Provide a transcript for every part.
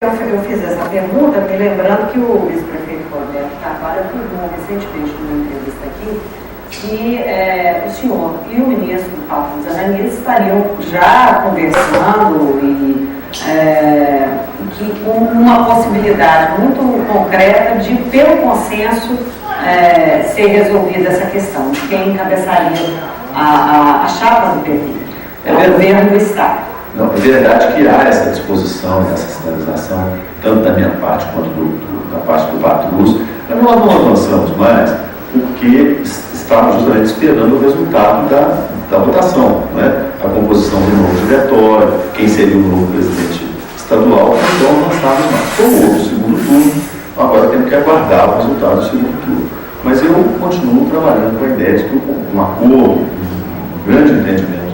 Eu fiz essa pergunta me lembrando que o vice-prefeito Roberto Carvalho afirmou recentemente numa entrevista aqui que o senhor e o ministro Paulo Zananini estariam já conversando e que uma possibilidade muito concreta de, pelo consenso, ser resolvida essa questão, de quem encabeçaria a chapa do PT, o governo do Estado. Não, é verdade que há essa disposição, essa sinalização, tanto da minha parte quanto da parte do Patrus, mas nós não avançamos mais porque estávamos justamente esperando o resultado da votação, né? A composição do novo diretório, quem seria o novo presidente estadual, então avançávamos mais. Como houve o segundo turno, agora temos que aguardar o resultado do segundo turno. Mas eu continuo trabalhando com a ideia de que um acordo, um grande entendimento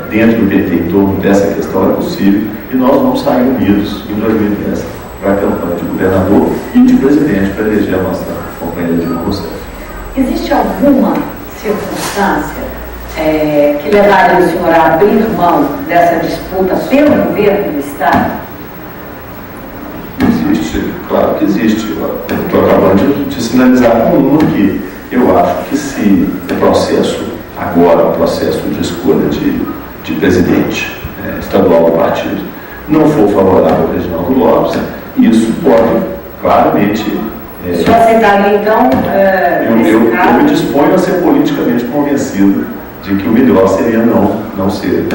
dentro do PT em torno dessa questão é possível e nós vamos sair unidos em 2010 para a campanha de governador e de presidente para eleger a nossa companheira Dilma Rousseff. Existe alguma circunstância que levaria o senhor a abrir mão dessa disputa pelo governo do Estado? Existe, claro que existe. Eu estou acabando de sinalizar com um que eu acho que se o processo agora o processo de escolha de presidente estadual do partido não for favorável ao Reginaldo Lopes, isso pode claramente... O senhor aceitaria, então, eu me disponho a ser politicamente convencido de que o melhor seria não ser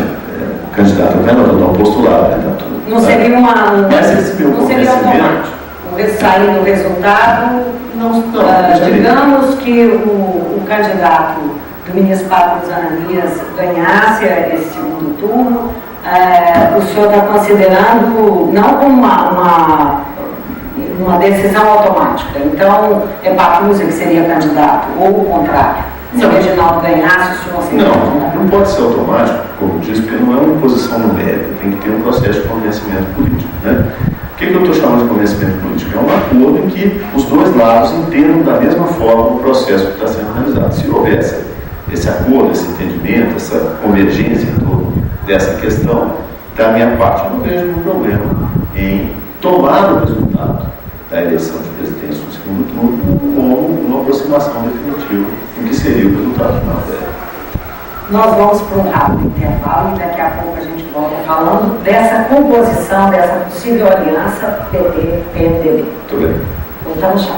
candidato a governador, não postular a candidatura. Não seria Mas esse meu convencimento... Sair do resultado, digamos que o candidato do ministro Paulo Zananini ganhasse esse segundo turno, o senhor está considerando não como uma decisão automática. Então, é Patrus que seria candidato, ou o contrário. Se o Reginaldo ganhasse, o senhor seria candidato? Não pode ser automático, como disse, porque não é uma imposição numérica, tem que ter um processo de convencimento político, né? O que eu estou chamando de convencimento político? É um acordo em que os dois lados entendam da mesma forma o processo que está sendo realizado. Se houvesse esse acordo, esse entendimento, essa convergência em torno dessa questão, da minha parte, eu não vejo nenhum problema em tomar o resultado da eleição de presidente no segundo turno como uma aproximação definitiva do que seria o resultado final dela. Nós vamos para um rápido intervalo e daqui a pouco a gente volta falando dessa composição, dessa possível aliança PT-PMDB. Muito bem. Voltamos já.